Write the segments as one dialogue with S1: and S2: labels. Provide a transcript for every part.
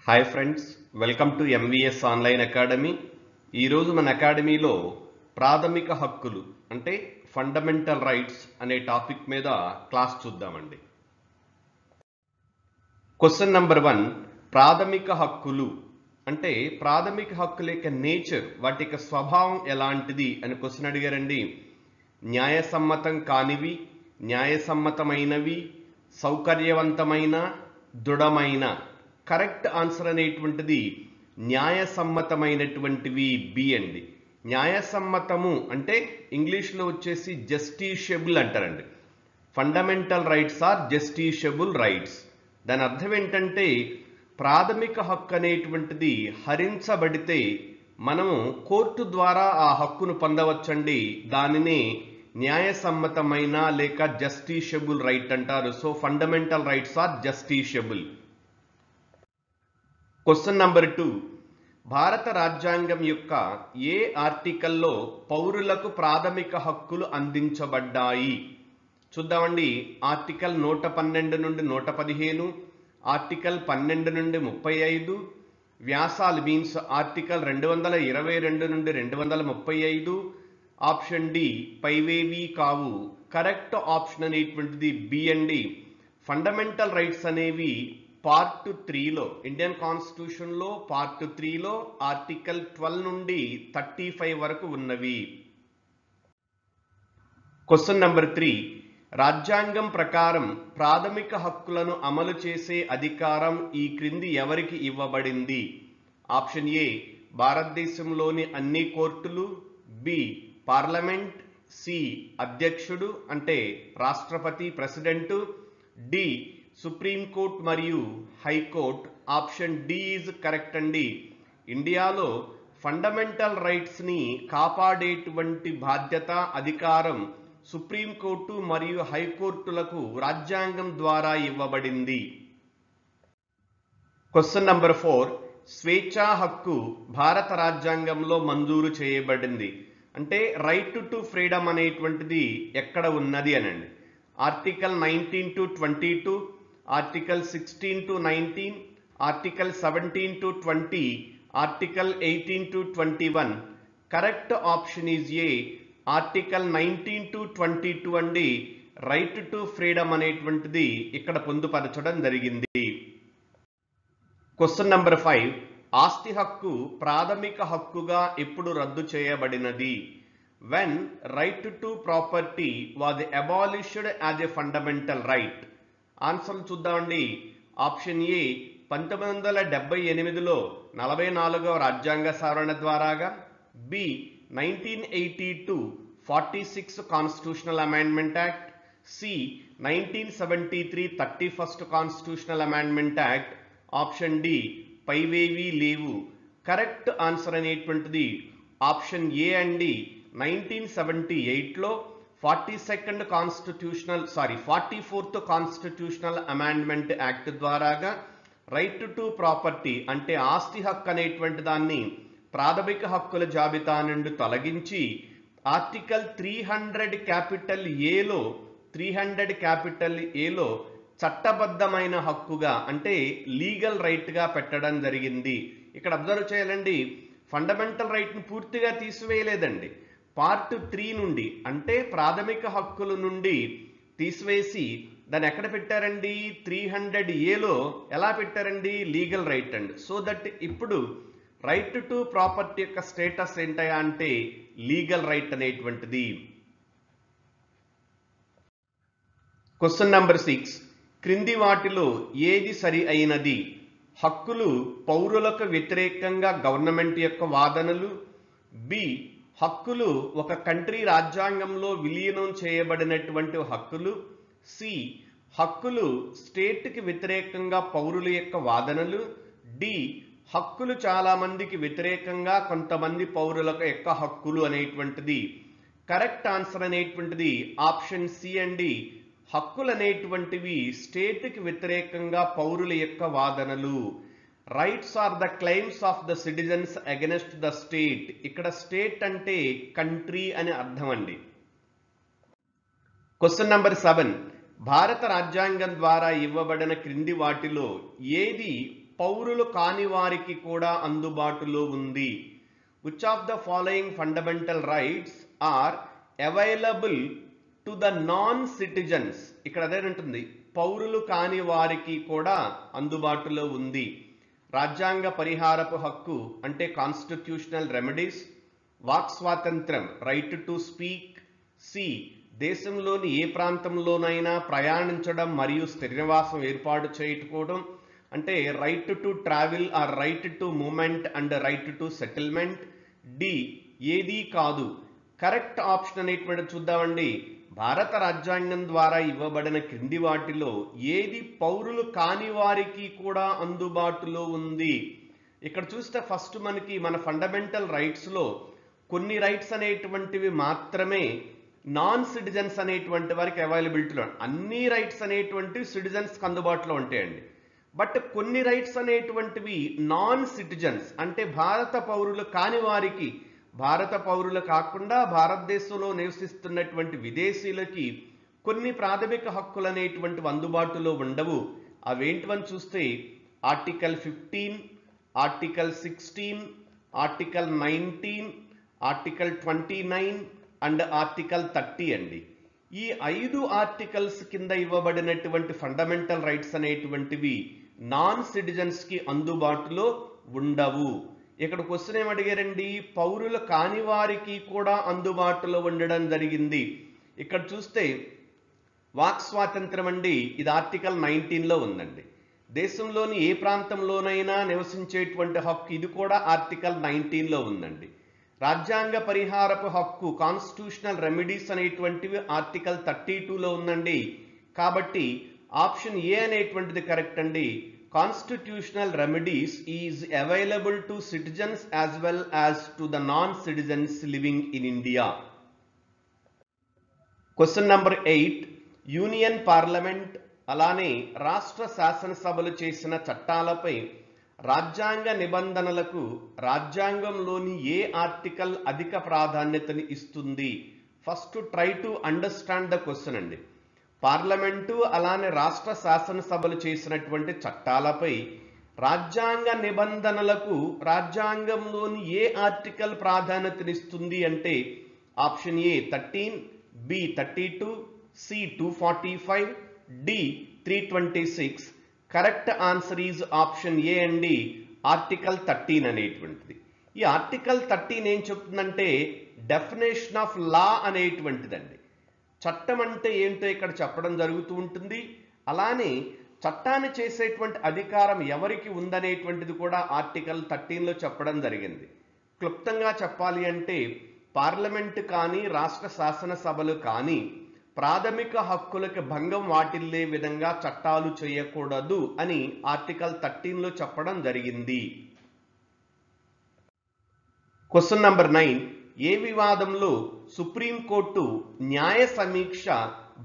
S1: Hi friends, welcome to MVS online academy. ఈరోజు మన అకాడమీలో ప్రాథమిక హక్కులు అంటే ఫండమెంటల్ రైట్స్ అనే టాపిక్ మీద క్లాస్ చూద్దామండి. క్వశ్చన్ నెంబర్ 1, ప్రాథమిక హక్కులు అంటే ప్రాథమిక హక్కుల యొక్క నేచర్, వాటి యొక్క స్వభావం ఎలాంటిది అని క్వశ్చన్ అడిగారండి. న్యాయసమ్మతం కానివి, న్యాయసమ్మతమైనవి, సౌకర్యవంతమైన, దృఢమైన. కరెక్ట్ ఆన్సర్ అనేటువంటిది న్యాయసమ్మతమైనటువంటివి బి అండి. న్యాయసమ్మతము అంటే ఇంగ్లీష్లో వచ్చేసి జస్టిషియబుల్ అంటారండి. Fundamental rights are justiciable rights. దాని అర్థం ఏంటంటే ప్రాథమిక హక్కు అనేటువంటిది హరించబడితే మనము కోర్టు ద్వారా ఆ హక్కును పొందవచ్చండి. దానినే న్యాయసమ్మతమైన లేక జస్టిషియబుల్ రైట్ అంటారు. So fundamental rights are justiciable. Question number 2, భారత రాజ్యాంగం యొక్క ఏ ఆర్టికల్లో పౌరులకు ప్రాథమిక హక్కులు అందించబడ్డాయి? చూద్దామండి. ఆర్టికల్ 112 నుండి 115, ఆర్టికల్ 12 నుండి 35, వ్యాసాలు మీన్స్ ఆర్టికల్ 222 నుండి 235. ఆప్షన్ డి పైవేవి కావు. కరెక్ట్ ఆప్షన్ అనేటువంటిది బి అండి. ఫండమెంటల్ రైట్స్ అనేవి పార్ట్ 3లో, ఇండియన్ కాన్స్టిట్యూషన్లో పార్ట్ 3లో ఆర్టికల్ 12 నుండి 35 వరకు ఉన్నవి. క్వశ్చన్ నెంబర్ 3, రాజ్యాంగం ప్రకారం ప్రాథమిక హక్కులను అమలు చేసే అధికారం ఈ క్రింది ఎవరికి ఇవ్వబడింది? ఆప్షన్ ఏ భారతదేశంలోని అన్ని కోర్టులు, బి పార్లమెంట్, సి అధ్యక్షుడు అంటే రాష్ట్రపతి ప్రెసిడెంట్, డి సుప్రీం కోర్ట్ మరియు high court. Option D is correct అండి. ఇండియాలో ఫండమెంటల్ రైట్స్ని కాపాడేటువంటి బాధ్యత, అధికారం సుప్రీం కోర్టు మరియు హైకోర్టులకు రాజ్యాంగం ద్వారా ఇవ్వబడింది. క్వశ్చన్ నెంబర్ 4, స్వేచ్ఛా హక్కు భారత రాజ్యాంగంలో మంజూరు చేయబడింది. అంటే రైట్ టు ఫ్రీడమ్ అనేటువంటిది ఎక్కడ ఉన్నది అనండి. Article 19 to 22, article 16 to 19, article 17 to 20, article 18 to 21. Correct option is a article 19 to 22 అండి. రైట్ టు ఫ్రీడమ్ అనేటువంటిది ఇక్కడ పొందుపరచడం జరిగింది. క్వశ్చన్ నెంబర్ 5, ఆస్తి హక్కు ప్రాథమిక హక్కుగా ఎప్పుడు రద్దు చేయబడినది? When right to property was abolished as a fundamental right. Answer చూద్దామండి. ఆప్షన్ ఏ 1978లో 44వ రాజ్యాంగ సవరణ ద్వారాగా, B 1982 46 constitutional amendment act, C 1973 31st constitutional amendment act. Option D పైవేవి లేవు. కరెక్ట్ ఆన్సర్ అనేటువంటిది ఆప్షన్ ఏ అండి. 1978లో 44th కాన్స్టిట్యూషనల్ అమెండ్మెంట్ యాక్ట్ ద్వారాగా రైట్ టు ప్రాపర్టీ అంటే ఆస్తి హక్కు అనేటువంటి దాన్ని ప్రాథమిక హక్కుల జాబితా నుండి తొలగించి ఆర్టికల్ 300 క్యాపిటల్ ఏలో చట్టబద్ధమైన హక్కుగా అంటే లీగల్ రైట్గా పెట్టడం జరిగింది. ఇక్కడ అబ్జర్వ్ చేయాలండి, ఫండమెంటల్ రైట్ని పూర్తిగా తీసివేయలేదండి. పార్ట్ 3 నుండి అంటే ప్రాథమిక హక్కుల నుండి తీసివేసి దాన్ని ఎక్కడ పెట్టారండి? 300Aలో ఎలా పెట్టారండి? లీగల్ రైట్ అండి. సో దట్ ఇప్పుడు రైట్ టు ప్రాపర్టీ యొక్క స్టేటస్ ఏంటయా అంటే లీగల్ రైట్ అనేటువంటిది. క్వశ్చన్ నెంబర్ 6, క్రింది వాటిలో ఏది సరి అయినది? హక్కులు పౌరులకు వ్యతిరేకంగా గవర్నమెంట్ యొక్క వాదనలు, బి హక్కులు ఒక కంట్రీ రాజ్యాంగంలో విలీనం చేయబడినటువంటి హక్కులు, సి హక్కులు స్టేట్కి వ్యతిరేకంగా పౌరుల యొక్క వాదనలు, డి హక్కులు చాలా మందికి వ్యతిరేకంగా కొంతమంది పౌరుల యొక్క హక్కులు అనేటువంటిది. కరెక్ట్ ఆన్సర్ అనేటువంటిది ఆప్షన్ సి అండి. హక్కులు అనేటువంటివి స్టేట్కి వ్యతిరేకంగా పౌరుల యొక్క వాదనలు. Rights are the claims of the citizens against the state. ఇక్కడ స్టేట్ అంటే కంట్రీ అని అర్థం అండి. క్వశ్చన్ నెంబర్ 7, భారత రాజ్యాంగం ద్వారా ఇవ్వబడిన క్రింది వాటిలో ఏది పౌరులు కాని వారికి కూడా అందుబాటులో ఉంది. Which of the following fundamental rights are available to the non citizens? ఇక్కడ అదే ఉంటుంది, పౌరులు కాని వారికి కూడా అందుబాటులో ఉంది. రాజ్యాంగ పరిహారపు హక్కు అంటే కాన్స్టిట్యూషనల్ రెమెడీస్, వాక్ స్వాతంత్రం రైట్ టు స్పీక్, సి దేశంలోని ఏ ప్రాంతంలోనైనా ప్రయాణించడం మరియు స్థిర నివాసం ఏర్పాటు చేసుకోవడం అంటే right to travel or right to movement and right to settlement, D ఏదీ కాదు. కరెక్ట్ ఆప్షన్ అనేటువంటి చూద్దామండి. భారత రాజ్యాంగం ద్వారా ఇవ్వబడిన క్రింది వాటిలో ఏది పౌరులు కాని వారికి కూడా అందుబాటులో ఉంది? ఇక్కడ చూస్తే ఫస్ట్ మనకి మన ఫండమెంటల్ రైట్స్లో కొన్ని రైట్స్ అనేటువంటివి మాత్రమే నాన్ సిటిజన్స్ అనేటువంటి వారికి అవైలబిలిటీలో, అన్ని రైట్స్ అనేటువంటివి సిటిజన్స్కి అందుబాటులో ఉంటాయండి. బట్ కొన్ని రైట్స్ అనేటువంటివి నాన్ సిటిజన్స్ అంటే భారత పౌరులు కాని వారికి, భారత పౌరులు కాకుండా భారతదేశంలో నివసిస్తున్నటువంటి విదేశీయులకి కొన్ని ప్రాథమిక హక్కులు అనేటువంటివి అందుబాటులో ఉండవు. అవేంటివని చూస్తే article 15, article 16, article 19, article 29 and article 30 అండి. ఈ 5 ఆర్టికల్స్ కింద ఇవ్వబడినటువంటి ఫండమెంటల్ రైట్స్ అనేటువంటివి నాన్ సిటిజన్స్కి అందుబాటులో ఉండవు. ఇక్కడ క్వశ్చన్ ఏమడిగారండి? పౌరులు కాని వారికి కూడా అందుబాటులో ఉండడం జరిగింది. ఇక్కడ చూస్తే వాక్ స్వాతంత్రం అండి, ఇది ఆర్టికల్ 19లో ఉందండి. దేశంలోని ఏ ప్రాంతంలోనైనా నివసించేటువంటి హక్కు, ఇది కూడా ఆర్టికల్ 19లో ఉందండి. రాజ్యాంగ పరిహారపు హక్కు కాన్స్టిట్యూషనల్ రెమెడీస్ అనేటువంటివి ఆర్టికల్ 32లో ఉందండి. కాబట్టి ఆప్షన్ ఏ అనేటువంటిది కరెక్ట్ అండి. Constitutional remedies is available to citizens as well as to the non citizens living in India. Question number 8, union parliament అలానే రాష్ట్ర శాసనసభలు చేసిన చట్టాలపై రాజ్యాంగ నిబంధనలకు రాజ్యాంగంలోని ఏ ఆర్టికల్ అధిక ప్రాధాన్యతని ఇస్తుంది? First try to understand the question అండి. పార్లమెంటు అలానే రాష్ట్ర శాసనసభలు చేసినటువంటి చట్టాలపై రాజ్యాంగ నిబంధనలకు రాజ్యాంగంలోని ఏ ఆర్టికల్ ప్రాధాన్యతనిస్తుంది అంటే option A 13, B 32, C 245, D 326. Correct answer is option A అండి, ఆర్టికల్ 13 అనేటువంటిది. ఈ ఆర్టికల్ 13 ఏం చెప్తుందంటే డెఫినేషన్ ఆఫ్ లా అనేటువంటిదండి. చట్టం అంటే ఏంటో ఇక్కడ చెప్పడం జరుగుతూ ఉంటుంది. అలానే చట్టాన్ని చేసేటువంటి అధికారం ఎవరికి ఉందనేటువంటిది కూడా ఆర్టికల్ 13లో చెప్పడం జరిగింది. క్లుప్తంగా చెప్పాలి అంటే పార్లమెంటు కానీ రాష్ట్ర శాసనసభలు కానీ ప్రాథమిక హక్కులకు భంగం వాటిల్లే విధంగా చట్టాలు చేయకూడదు అని ఆర్టికల్ 13లో చెప్పడం జరిగింది. క్వశ్చన్ నంబర్ 9, ఏ వివాదంలో సుప్రీంకోర్టు న్యాయ సమీక్ష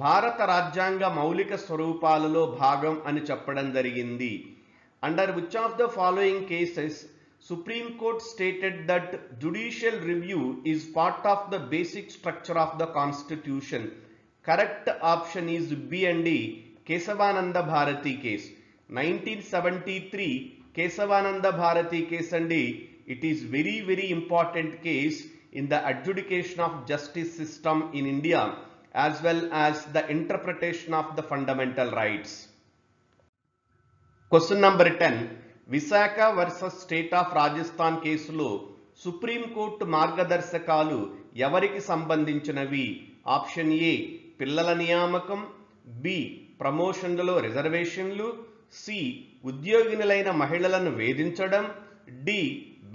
S1: భారత రాజ్యాంగ మౌలిక స్వరూపాలలో భాగం అని చెప్పడం జరిగింది? Under which of the following cases supreme court stated that judicial review is part of the basic structure of the constitution? Correct option is B అండి, కేశవానంద భారతి కేస్. 1973 కేశవానంద భారతి కేస్ అండి. It is very very important case in the adjudication of justice system in India as well as the interpretation of the fundamental rights. Question number 10, Visakha versus State of Rajasthan కేసులో supreme court మార్గదర్శకాలు ఎవరికి సంబంధించినవి? Option A పిల్లల నియామకం, B ప్రమోషన్లలో రిజర్వేషన్లు, C ఉద్యోగినులైన మహిళలను వేధించడం, D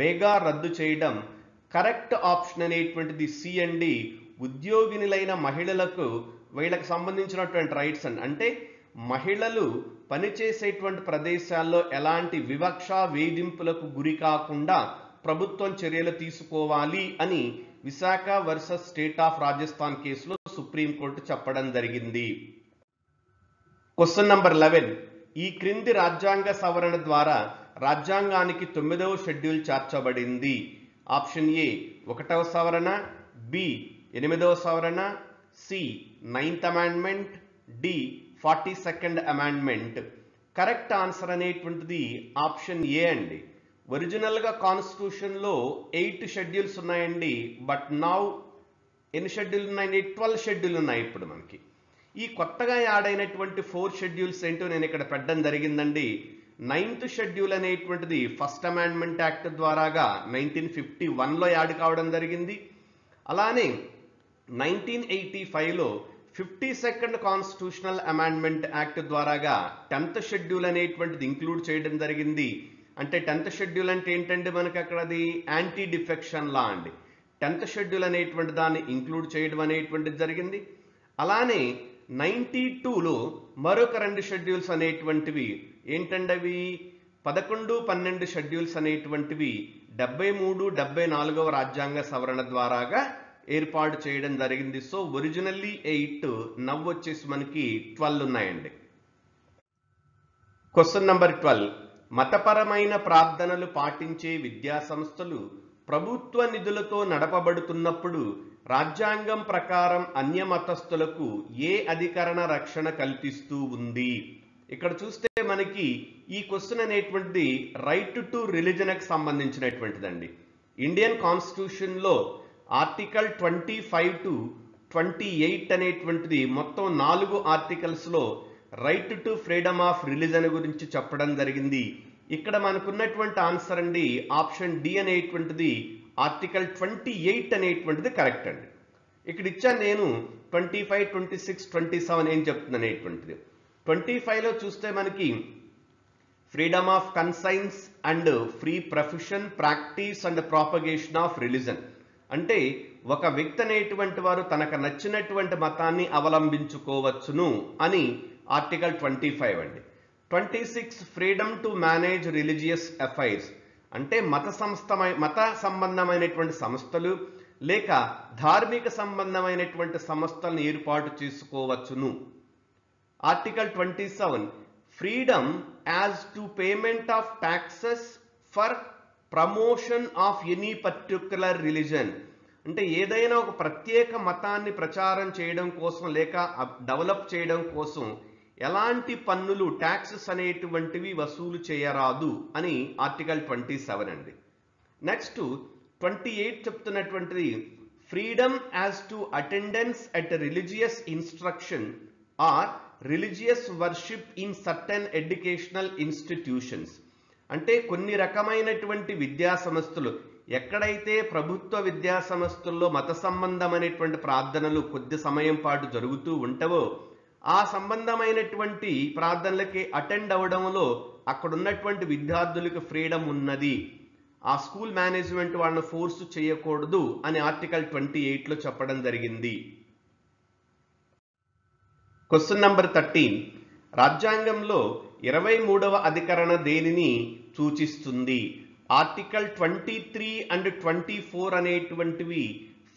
S1: బేగా రద్దు చేయడం. కరెక్ట్ ఆప్షన్ అనేటువంటిది సి అండి, ఉద్యోగినులైన మహిళలకు వీళ్ళకి సంబంధించినటువంటి రైట్స్ అంటే మహిళలు పనిచేసేటువంటి ప్రదేశాల్లో ఎలాంటి వివక్ష వేధింపులకు గురి కాకుండా ప్రభుత్వం చర్యలు తీసుకోవాలి అని Visakha versus state of Rajasthan కేసులో సుప్రీంకోర్టు చెప్పడం జరిగింది. క్వశ్చన్ నంబర్ 11, ఈ క్రింది రాజ్యాంగ సవరణ ద్వారా రాజ్యాంగానికి 9వ షెడ్యూల్ చేర్చబడింది? ఆప్షన్ ఏ 1వ సవరణ, బి 8వ సవరణ, C 9th amendment, D 42nd amendment. Correct answer అనేటువంటిది ఆప్షన్ ఏ అండి. ఒరిజినల్గా కాన్స్టిట్యూషన్లో 8 షెడ్యూల్స్ ఉన్నాయండి. బట్ నౌ ఎన్ని షెడ్యూల్ ఉన్నాయండి? 12 షెడ్యూల్ ఉన్నాయి ఇప్పుడు మనకి. ఈ కొత్తగా యాడ్ అయినటువంటి 4 షెడ్యూల్స్ ఏంటో నేను ఇక్కడ పెట్టడం జరిగిందండి. 9th షెడ్యూల్ అనేటువంటిది ఫస్ట్ అమెండ్మెంట్ యాక్ట్ ద్వారాగా 1951లో యాడ్ కావడం జరిగింది. అలానే 1985లో 52nd కాన్స్టిట్యూషనల్ అమెండ్మెంట్ యాక్ట్ ద్వారాగా 10th షెడ్యూల్ అనేటువంటిది ఇంక్లూడ్ చేయడం జరిగింది. అంటే 10th షెడ్యూల్ అంటే ఏంటంటే మనకి అక్కడ అది యాంటీ డిఫెక్షన్ లా అండి. 10th షెడ్యూల్ అనేటువంటి దాన్ని ఇంక్లూడ్ చేయడం అనేటువంటిది జరిగింది. అలానే 92లో మరొక 2 షెడ్యూల్స్ అనేటువంటివి ఏంటంటే అవి 11, 12 షెడ్యూల్స్ అనేటువంటివి 73, 74వ రాజ్యాంగ సవరణ ద్వారాగా ఏర్పాటు చేయడం జరిగింది. సో ఒరిజినల్లీ 8, నవ్ వచ్చేసి మనకి 12 ఉన్నాయండి. Question number 12. మతపరమైన ప్రార్థనలు పాటించే విద్యా సంస్థలు ప్రభుత్వ నిధులతో నడపబడుతున్నప్పుడు రాజ్యాంగం ప్రకారం అన్య మతస్థులకు ఏ అధికరణ రక్షణ కల్పిస్తూ ఉంది? ఇక్కడ చూస్తే మనకి ఈ క్వశ్చన్ అనేటువంటిది రైట్ టు రిలీజన్కి సంబంధించినటువంటిదండి. ఇండియన్ కాన్స్టిట్యూషన్లో ఆర్టికల్ 25 to 28 అనేటువంటిది మొత్తం 4 ఆర్టికల్స్లో right to freedom of religion గురించి చెప్పడం జరిగింది. ఇక్కడ మనకున్నటువంటి ఆన్సర్ అండి ఆప్షన్ డి అనేటువంటిది ఆర్టికల్ 28 అనేటువంటిది కరెక్ట్ అండి. ఇక్కడ ఇచ్చాను నేను 25, 26, 27 ఏం చెప్తుంది అనేటువంటిది. 25లో చూస్తే మనకి freedom of conscience and free profession, practice and propagation of religion. అంటే ఒక వ్యక్తి అనేటువంటి వారు తనకు నచ్చినటువంటి మతాన్ని అవలంబించుకోవచ్చును అని ఆర్టికల్ 25 అండి. 26 freedom to manage religious affairs. అంటే మత సంబంధమైనటువంటి సంస్థలు లేక ధార్మిక సంబంధమైనటువంటి సంస్థలను ఏర్పాటు చేసుకోవచ్చును. Article 27 freedom as to payment of taxes for promotion of any particular religion. అంటే ఏదైనా ఒక ప్రత్యేక మతాన్ని ప్రచారం చేయడం కోసం లేక డెవలప్ చేయడం కోసం ఎలాంటి పన్నులు ట్యాక్సెస్ అనేటువంటివి వసూలు చేయరాదు అని ఆర్టికల్ 27 అండి. నెక్స్ట్ 28 చెప్తున్నటువంటిది freedom as to attendance at religious instruction or religious worship in certain educational institutions. అంటే కొన్ని రకమైనటువంటి విద్యా సంస్థలు ఎక్కడైతే ప్రభుత్వ విద్యా సంస్థల్లో మత సంబంధమైనటువంటి ప్రార్థనలు కొద్ది సమయం పాటు జరుగుతూ ఉంటావో ఆ సంబంధమైనటువంటి ప్రార్థనలకి అటెండ్ అవ్వడంలో అక్కడ ఉన్నటువంటి విద్యార్థులకు ఫ్రీడమ్ ఉన్నది. ఆ స్కూల్ మేనేజ్మెంట్ వాళ్ళని ఫోర్స్ చేయకూడదు అని ఆర్టికల్ 28లో చెప్పడం జరిగింది. Question number 13. రాజ్యాంగంలో 23వ అధికరణ దేనిని సూచిస్తుంది? ఆర్టికల్ 23 అండ్ 24 అనేటువంటివి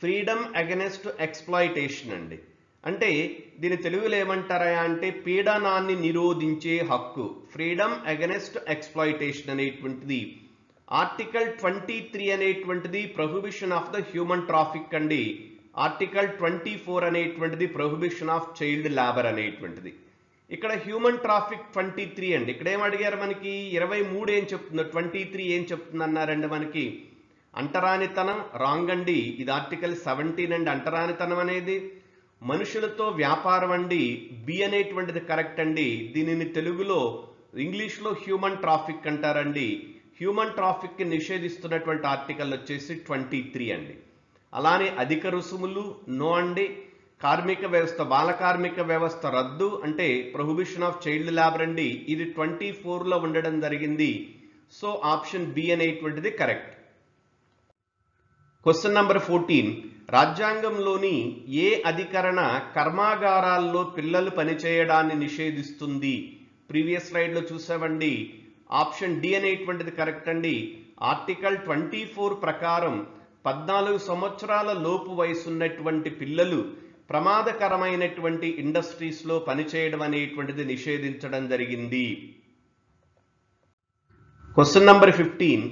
S1: ఫ్రీడమ్ అగెనెస్ట్ ఎక్స్ప్లాయిటేషన్ అండి. అంటే దీని తెలుగులో ఏమంటారా అంటే పీడనాన్ని నిరోధించే హక్కు, ఫ్రీడమ్ అగెనెస్ట్ ఎక్స్ప్లాయిటేషన్ అనేటువంటిది. ఆర్టికల్ 23 అనేటువంటిది prohibition of the human traffic అండి. ఆర్టికల్ 24 అనేటువంటిది ప్రొహిబిషన్ ఆఫ్ చైల్డ్ లేబర్ అనేటువంటిది. ఇక్కడ హ్యూమన్ ట్రాఫిక్ 23 అండి. ఇక్కడ ఏం అడిగారు మనకి 23 ఏం చెప్తుందో 23 ఏం చెప్తుంది అన్నారండి మనకి అంటరానితనం. రాంగ్ అండి, ఇది ఆర్టికల్ 17 అండి. అంటరానితనం అనేది మనుషులతో వ్యాపారం అండి, బి అనేటువంటిది కరెక్ట్ అండి. దీనిని తెలుగులో ఇంగ్లీష్లో హ్యూమన్ ట్రాఫిక్ అంటారండి. హ్యూమన్ ట్రాఫిక్ ని నిషేధిస్తున్నటువంటి ఆర్టికల్ వచ్చేసి 23 అండి. అలానే అధిక రుసుములు నో అండి. కార్మిక వ్యవస్థ, బాల కార్మిక వ్యవస్థ రద్దు అంటే ప్రొహిబిషన్ ఆఫ్ చైల్డ్ లేబర్ అండి. ఇది 24లో ఉండడం జరిగింది. సో ఆప్షన్ బి అనేటువంటిది కరెక్ట్. Question number 14. రాజ్యాంగంలోని ఏ అధికరణ కర్మాగారాల్లో పిల్లలు పనిచేయడాన్ని నిషేధిస్తుంది? ప్రీవియస్ స్లైడ్లో చూసామండి. ఆప్షన్ డి అనేటువంటిది కరెక్ట్ అండి. ఆర్టికల్ 24 ప్రకారం 14 సంవత్సరాల లోపు వయసున్నటువంటి పిల్లలు ప్రమాదకరమైనటువంటి ఇండస్ట్రీస్లో పనిచేయడం అనేటువంటిది నిషేధించడం జరిగింది. Question number 15.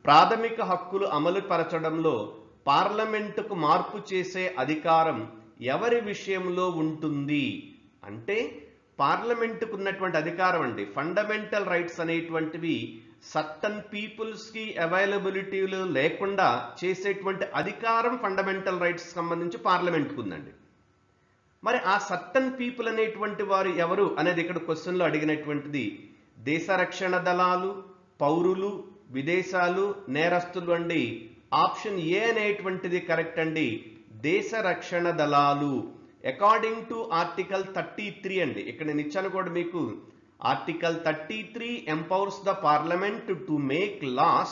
S1: ప్రాథమిక హక్కులు అమలు పరచడంలో పార్లమెంటుకు మార్పు చేసే అధికారం ఎవరి విషయంలో ఉంటుంది? అంటే పార్లమెంటుకు ఉన్నటువంటి అధికారం అండి. ఫండమెంటల్ రైట్స్ అనేటువంటివి సర్టన్ పీపుల్స్కి అవైలబిలిటీలు లేకుండా చేసేటువంటి అధికారం ఫండమెంటల్ రైట్స్ సంబంధించి పార్లమెంట్కు ఉందండి. మరి ఆ సర్టన్ పీపుల్ అనేటువంటి వారు ఎవరు అనేది ఇక్కడ క్వశ్చన్లో అడిగినటువంటిది దేశ రక్షణ దళాలు, పౌరులు, విదేశాలు, నేరస్తులు అండి. ఆప్షన్ ఏ అనేటువంటిది కరెక్ట్ అండి. దేశ రక్షణ దళాలు అకార్డింగ్ టు ఆర్టికల్ 33 అండి. ఇక్కడ నేను ఇచ్చాను కూడా మీకు. Article 33 empowers the parliament to make laws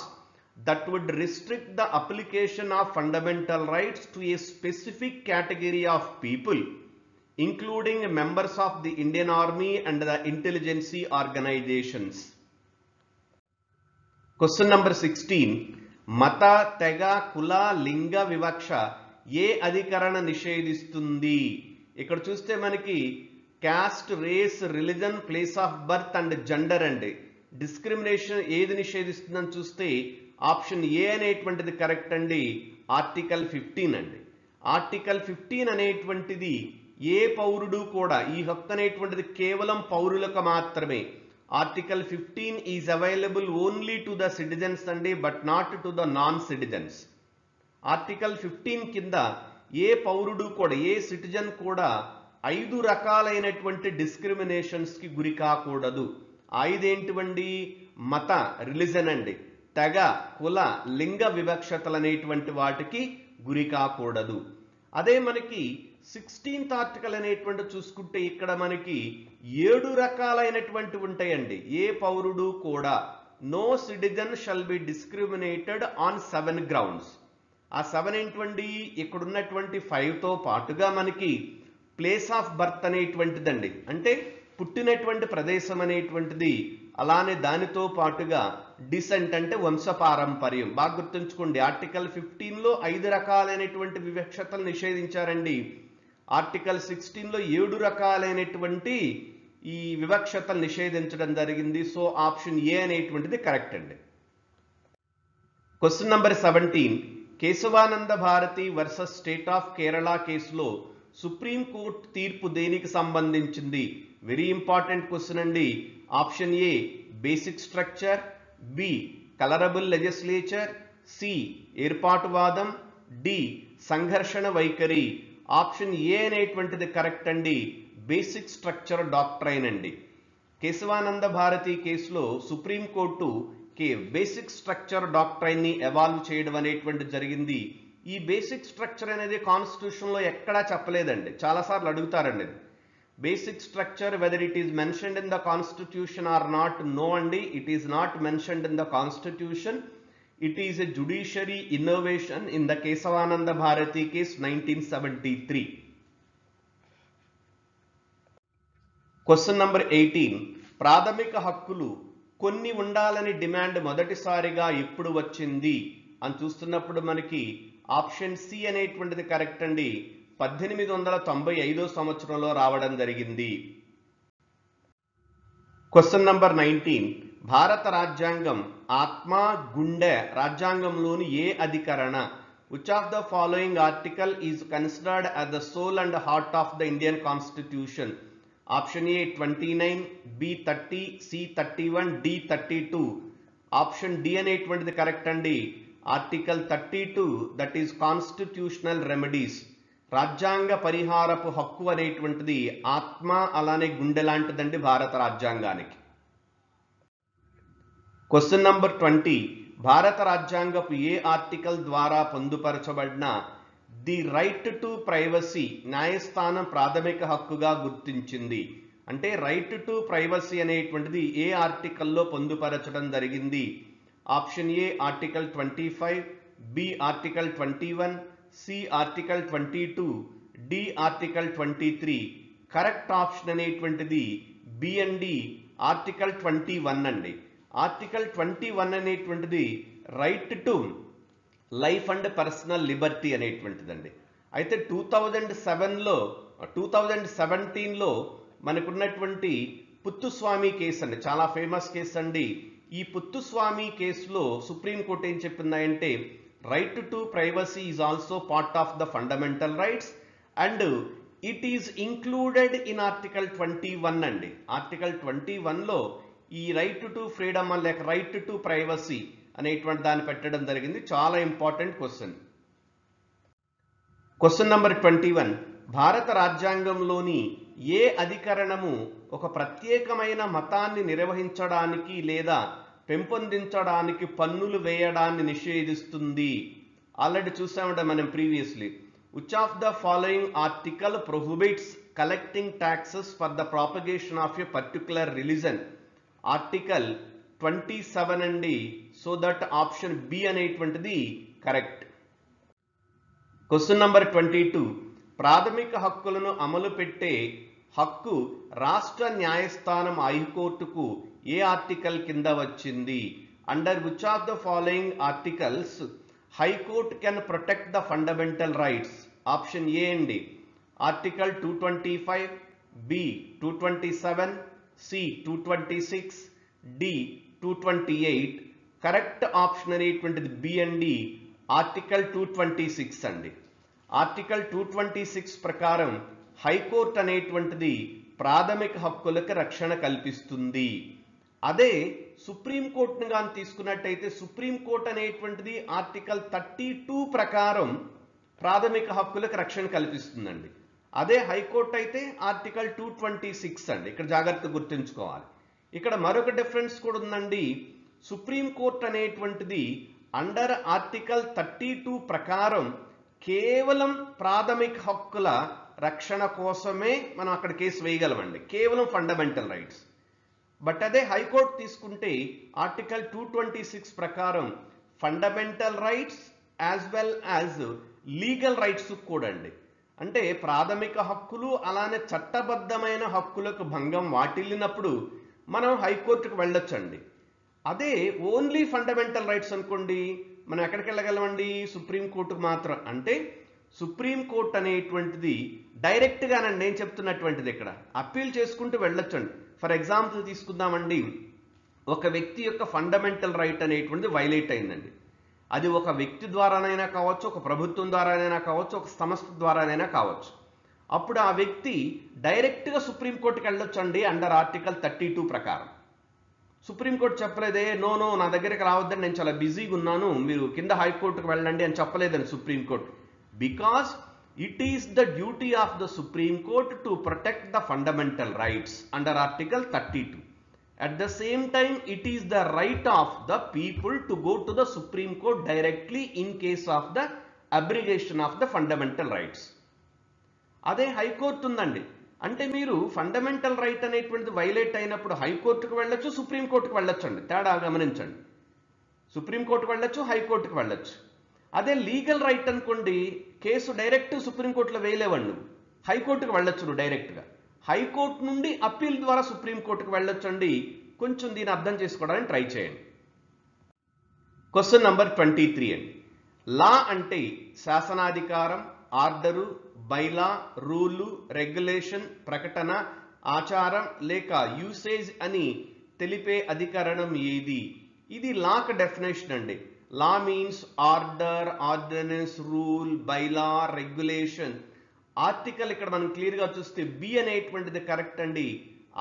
S1: that would restrict the application of fundamental rights to a specific category of people, including members of the Indian Army and the intelligence organizations. Question number 16. మత, తెగ, కుల, లింగ వివక్ష ఏ అధికరణ నిషేధిస్తుంది? ఇక్కడ చూస్తే మనకి caste, race, religion, place of birth and gender అండి. డిస్క్రిమినేషన్ ఏది నిషేధిస్తుందని చూస్తే ఆప్షన్ ఏ అనేటువంటిది కరెక్ట్ అండి. ఆర్టికల్ 15 అండి. ఆర్టికల్ 15 అనేటువంటిది ఏ పౌరుడు కూడా, ఈ హక్కు అనేటువంటిది కేవలం పౌరులకు మాత్రమే. Article 15 is available only to the citizens అండి, but not to the non citizens. Article 15 కింద ఏ పౌరుడు కూడా, ఏ సిటిజన్ కూడా 5 రకాలైనటువంటి డిస్క్రిమినేషన్స్కి గురి కాకూడదు. 5 ఏంటివండి? మత, రిలీజన్ అండి, తెగ, కుల, లింగ వివక్షతలు అనేటువంటి వాటికి గురి కాకూడదు. అదే మనకి 16th ఆర్టికల్ అనేటువంటి చూసుకుంటే ఇక్కడ మనకి 7 రకాలైనటువంటి ఉంటాయండి. ఏ పౌరుడు కూడా no citizen shall be discriminated on 7 grounds. ఆ 7 ఏంటండి? ఇక్కడ ఉన్నటువంటి 5తో పాటుగా మనకి ప్లేస్ ఆఫ్ బర్త్ అనేటువంటిదండి, అంటే పుట్టినటువంటి ప్రదేశం అనేటువంటిది. అలానే దానితో పాటుగా డిసెంట్ అంటే వంశపారంపర్యం. బాగా గుర్తుంచుకోండి, ఆర్టికల్ 15లో 5 రకాలైనటువంటి వివక్షతలు నిషేధించారండి. ఆర్టికల్ 16లో 7 రకాలైనటువంటి ఈ వివక్షతలు నిషేధించడం జరిగింది. సో ఆప్షన్ ఏ అనేటువంటిది కరెక్ట్ అండి. Question number 17. Kesavananda Bharati versus state of Kerala కేసులో సుప్రీం కోర్టు తీర్పు దేనికి సంబంధించింది? వెరీ ఇంపార్టెంట్ క్వశ్చన్ అండి. Option A basic structure, B colourable legislature, C ఏర్పాటువాదం, డి సంఘర్షణ వైఖరి. ఆప్షన్ ఏ అనేటువంటిది కరెక్ట్ అండి. బేసిక్ స్ట్రక్చర్ డాక్ట్రైన్ అండి. కేశవానంద భారతి కేసులో సుప్రీంకోర్టు బేసిక్ స్ట్రక్చర్ డాక్ట్రైన్ ని ఎవాల్వ్ చేయడం అనేటువంటి జరిగింది. ఈ బేసిక్ స్ట్రక్చర్ అనేది కాన్స్టిట్యూషన్లో ఎక్కడా చెప్పలేదండి. చాలాసార్లు అడుగుతారండి basic structure whether it is mentioned in the constitution or not. No అండి, it is not mentioned in the constitution. It is a judiciary innovation in the Kesavananda Bharati case 1973. Question number 18. ప్రాథమిక హక్కులు కొన్ని ఉండాలని డిమాండ్ మొదటిసారిగా ఎప్పుడు వచ్చింది అని చూస్తున్నప్పుడు మనకి ఆప్షన్ సి అనేటువంటిది కరెక్ట్ అండి. 1895 సంవత్సరంలో రావడం జరిగింది. Question number 19. భారత రాజ్యాంగం ఆత్మ, గుండె రాజ్యాంగంలోని ఏ అధికరణ? Which of the following article is considered as the soul and heart of the Indian constitution? Option A 29, B 30, C 31, D 32. Option D అనేటువంటిది కరెక్ట్ అండి. Article 32 that is constitutional remedies. రాజ్యాంగ పరిహారపు హక్కు అనేటువంటిది ఆత్మ అలానే గుండె లాంటిదండి భారత రాజ్యాంగానికి. Question number 20. భారత రాజ్యాంగపు ఏ ఆర్టికల్ ద్వారా పొందుపరచబడిన ది రైట్ టు ప్రైవసీ న్యాయస్థానం ప్రాథమిక హక్కుగా గుర్తించింది? అంటే రైట్ టు ప్రైవసీ అనేటువంటిది ఏ ఆర్టికల్లో పొందుపరచడం జరిగింది? Option A article 25, B article 21, C article 22, D article 23. Correct option అనేటువంటిది బి అండి, ఆర్టికల్ 21 అండి. ఆర్టికల్ 21 అనేటువంటిది right to life and personal liberty అనేటువంటిదండి. అయితే 2017లో మనకున్నటువంటి పుత్తుస్వామి కేసు అండి, చాలా ఫేమస్ కేసు అండి. ఈ పుత్తుస్వామి కేసులో సుప్రీంకోర్టు ఏం చెప్పిందంటే right to privacy is also part of the fundamental rights and it is included in article 21 అండి. ఆర్టికల్ 21లో ఈ రైట్ టు ఫ్రీడమ్ లేక రైట్ టు ప్రైవసీ అనేటువంటి దాన్ని పెట్టడం జరిగింది. చాలా ఇంపార్టెంట్ క్వశ్చన్. Question number 21. భారత రాజ్యాంగంలోని ఏ అధికరణము ఒక ప్రత్యేకమైన మతాన్ని నిర్వహించడానికి లేదా పెంపొందించడానికి పన్నులు వేయడాన్ని నిషేధిస్తుంది? ఆల్రెడీ చూసామంటే మనం previously. Which of the following article prohibits collecting taxes for the propagation of a particular religion? Article 27 అండి. సో దట్ ఆప్షన్ బి అనేటువంటిది కరెక్ట్. Question number 22. ప్రాథమిక హక్కులను అమలు పెట్టే హక్కు రాష్ట్ర న్యాయస్థానం హైకోర్టుకు ఏ ఆర్టికల్ కింద వచ్చింది? Under which of the following articles high court can protect the fundamental rights? Option A అండి article 225, B 227, C 226, D 228. Correct option అనేటువంటిది బి అండి ఆర్టికల్ 226 అండి. ఆర్టికల్ 226 ప్రకారం హైకోర్టు అనేటువంటిది ప్రాథమిక హక్కులకు రక్షణ కల్పిస్తుంది. అదే సుప్రీంకోర్టును కానీ తీసుకున్నట్టయితే సుప్రీంకోర్టు అనేటువంటిది ఆర్టికల్ 32 ప్రకారం ప్రాథమిక హక్కులకు రక్షణ కల్పిస్తుందండి. అదే హైకోర్టు అయితే ఆర్టికల్ 226 అండి. ఇక్కడ జాగ్రత్త గుర్తుంచుకోవాలి. ఇక్కడ మరొక డిఫరెన్స్ కూడా ఉందండి. సుప్రీంకోర్టు అనేటువంటిది అండర్ ఆర్టికల్ 32 ప్రకారం కేవలం ప్రాథమిక హక్కుల రక్షణ కోసమే మనం అక్కడ కేసు వేయగలమండి, కేవలం ఫండమెంటల్ రైట్స్. బట్ అదే హైకోర్టు తీసుకుంటే ఆర్టికల్ 226 ప్రకారం fundamental rights as well as legal rights కూడా అండి. అంటే ప్రాథమిక హక్కులు అలానే చట్టబద్ధమైన హక్కులకు భంగం వాటిల్లినప్పుడు మనం హైకోర్టుకు వెళ్ళొచ్చండి. అదే ఓన్లీ ఫండమెంటల్ రైట్స్ అనుకోండి, మనం ఎక్కడికి వెళ్ళగలమండి? సుప్రీంకోర్టుకు మాత్రం. అంటే సుప్రీంకోర్టు అనేటువంటిది డైరెక్ట్గానండి నేను చెప్తున్నటువంటిది ఇక్కడ అప్పీల్ చేసుకుంటూ వెళ్ళొచ్చండి. ఫర్ ఎగ్జాంపుల్ తీసుకుందామండి, ఒక వ్యక్తి యొక్క ఫండమెంటల్ రైట్ అనేటువంటిది వైలేట్ అయిందండి. అది ఒక వ్యక్తి ద్వారానైనా కావచ్చు, ఒక ప్రభుత్వం ద్వారానైనా కావచ్చు, ఒక సంస్థ ద్వారానైనా కావచ్చు. అప్పుడు ఆ వ్యక్తి డైరెక్ట్గా సుప్రీంకోర్టుకి వెళ్ళొచ్చండి అండర్ ఆర్టికల్ 32 ప్రకారం. సుప్రీంకోర్టు చెప్పలేదే, నో నా దగ్గరికి రావద్దని, నేను చాలా బిజీగా ఉన్నాను, మీరు కింద హైకోర్టుకు వెళ్ళండి అని చెప్పలేదని supreme court. Because it is the duty of the Supreme Court to protect the fundamental rights under Article 32. At the same time, it is the right of the people to go to the Supreme Court directly in case of the abrogation of the fundamental rights. అదే high court ఉందండి. అంటే మీరు fundamental right అనేటువంటిది violate అయినప్పుడు హైకోర్టుకు వెళ్ళొచ్చు, సుప్రీంకోర్టుకు వెళ్ళొచ్చు అండి. తేడా గమనించండి. సుప్రీంకోర్టుకు వెళ్ళొచ్చు, హైకోర్టుకు వెళ్ళొచ్చు. అదే లీగల్ రైట్ అనుకోండి, కేసు డైరెక్ట్ సుప్రీంకోర్టులో వేయలేవండి, హైకోర్టుకు వెళ్ళొచ్చు నువ్వు డైరెక్ట్గా. హైకోర్టు నుండి అప్పీల్ ద్వారా సుప్రీంకోర్టుకు వెళ్ళొచ్చండి. కొంచెం దీన్ని అర్థం చేసుకోవడానికి ట్రై చేయండి. క్వశ్చన్ నంబర్ 23 అండి. లా అంటే శాసనాధికారం, ఆర్డరు, బైలా, రూలు, రెగ్యులేషన్, ప్రకటన, ఆచారం లేక యూసేజ్ అని తెలిపే అధికరణం ఏది? ఇది లాకు డెఫినేషన్ అండి. Law means order, ordinance, rule, bylaw, regulation. Article ఇక్కడ మనం క్లియర్గా చూస్తే బి అనేటువంటిది కరెక్ట్ అండి.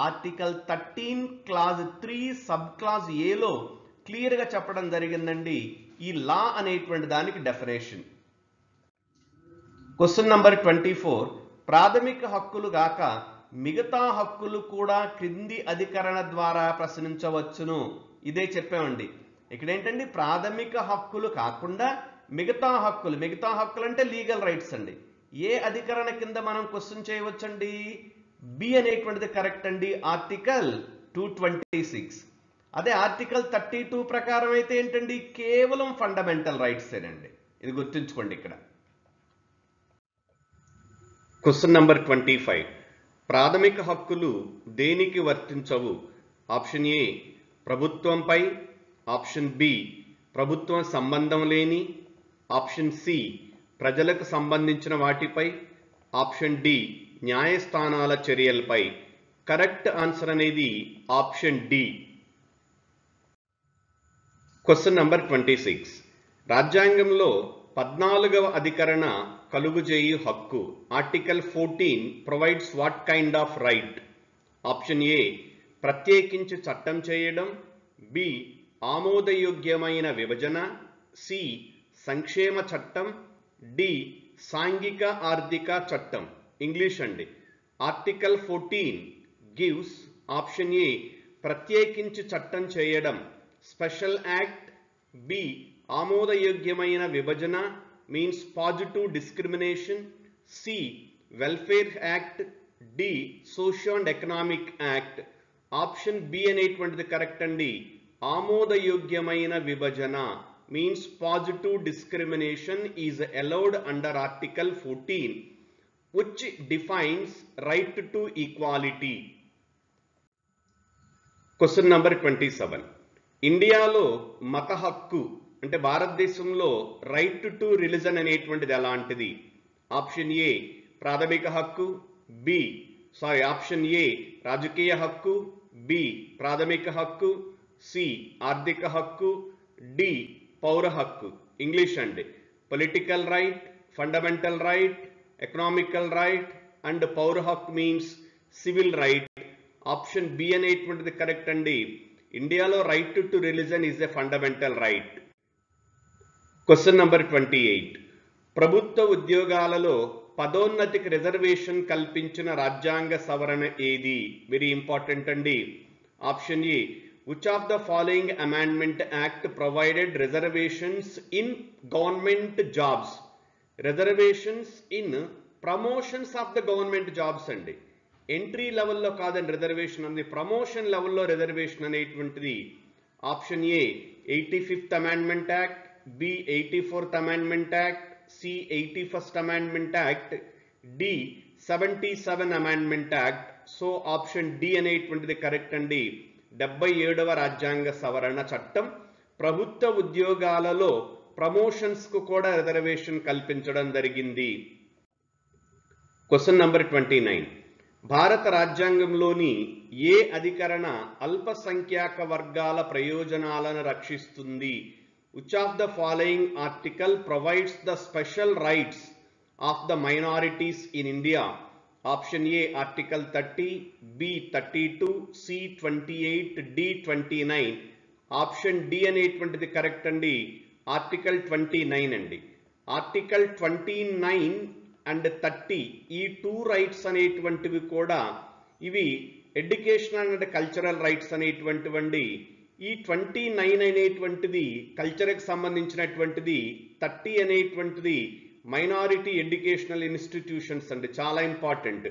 S1: ఆర్టికల్ 13 క్లాజ్ 3 సబ్ క్లాజ్ ఏలో క్లియర్గా చెప్పడం జరిగిందండి ఈ లా అనేటువంటి దానికి డెఫినేషన్. Question number 24. ప్రాథమిక హక్కులు గాక మిగతా హక్కులు కూడా క్రింది అధికరణ ద్వారా ప్రశ్నించవచ్చును. ఇదే చెప్పామండి. ఇక్కడ ఏంటండి, ప్రాథమిక హక్కులు కాకుండా మిగతా హక్కులు అంటే లీగల్ రైట్స్ అండి. ఏ అధికరణ కింద మనం క్వశ్చన్ చేయవచ్చండి? బి అనేటువంటిది కరెక్ట్ అండి, ఆర్టికల్ 226. అదే ఆర్టికల్ 32 ప్రకారం అయితే ఏంటండి, కేవలం ఫండమెంటల్ రైట్స్ ఏనండి. ఇది గుర్తుంచుకోండి ఇక్కడ. Question number 25. ప్రాథమిక హక్కులు దేనికి వర్తించవు? ఆప్షన్ ఏ ప్రభుత్వంపై, ఆప్షన్ బి ప్రభుత్వం సంబంధం లేని, ఆప్షన్ సి ప్రజలకు సంబంధించిన వాటిపై, ఆప్షన్ డి న్యాయస్థానాల చర్యలపై. కరెక్ట్ ఆన్సర్ అనేది ఆప్షన్ డి. Question number 26. రాజ్యాంగంలో 14వ అధికరణ కలుగుజేయు హక్కు. Article 14 provides what kind of right? Option A ప్రత్యేకించి చట్టం చేయడం, బి ఆమోదయోగ్యమైన విభజన, సి సంక్షేమ చట్టం, డి సాంఘిక ఆర్థిక చట్టం. ఇంగ్లీష్ అండి. ఆర్టికల్ 14 గివ్స్ ఆప్షన్ ఏ ప్రత్యేకించి చట్టం చేయడం, స్పెషల్ యాక్ట్, బి ఆమోదయోగ్యమైన విభజన means positive discrimination, C welfare act, D socio and economic act. Option B అనేటువంటిది కరెక్ట్ అండి. ఆమోదయోగ్యమైన విభజన means positive discrimination is allowed under Article 14, which defines right to equality. Question number 27. ఇండియాలో మత హక్కు అంటే భారతదేశంలో రైట్ టు రిలీజన్ అనేటువంటిది ఎలాంటిది? ఆప్షన్ ఏ ప్రాథమిక హక్కు, ఆప్షన్ ఏ రాజకీయ హక్కు, బి ప్రాథమిక హక్కు, సి ఆర్థిక హక్కు, డి పౌర హక్కు. ఇంగ్లీష్ అండి. Political right, fundamental right, economical right and పౌర హక్కు means civil right. Option B అనేటువంటిది కరెక్ట్ అండి. ఇండియాలో right to religion is a fundamental right. Question number 28. ప్రభుత్వ ఉద్యోగాలలో పదోన్నతికి రిజర్వేషన్ కల్పించిన రాజ్యాంగ సవరణ ఏది? వెరీ ఇంపార్టెంట్ అండి. Option A which of the following amendment act provided reservations in government jobs? Reservations in promotions of the government jobs అండి. Entry లెవెల్లో కాదండి రిజర్వేషన్ అంది, ప్రమోషన్ లెవెల్లో రిజర్వేషన్ అనేటువంటిది. Option A 85th amendment act, B 84th amendment act, C 81st amendment act, D 77 amendment act. So option D అనేటువంటిది correct అండి. 77వ రాజ్యాంగ సవరణ చట్టం ప్రభుత్వ ఉద్యోగాలలో ప్రమోషన్స్ కు కూడా రిజర్వేషన్ కల్పించడం జరిగింది. Question number 29. భారత రాజ్యాంగంలోని ఏ అధికరణ అల్పసంఖ్యాక వర్గాల ప్రయోజనాలను రక్షిస్తుంది? Which of the following article provides the special rights of the minorities in India? Option A article 30, B 32, C 28, D 29. Option D అనేటువంటిది కరెక్ట్ అండి. ఆర్టికల్ 29 అండి. ఆర్టికల్ 29 అండ్ 30 ఈ 2 రైట్స్ అనేటువంటివి కూడా ఇవి ఎడ్యుకేషనల్ అండ్ కల్చరల్ రైట్స్ అనేటువంటివండి. ఈ 29 అనేటువంటిది కల్చర్కి సంబంధించినటువంటిది, 30 అనేటువంటిది మైనారిటీ ఎడ్యుకేషనల్ ఇన్స్టిట్యూషన్స్ అండి. చాలా ఇంపార్టెంట్.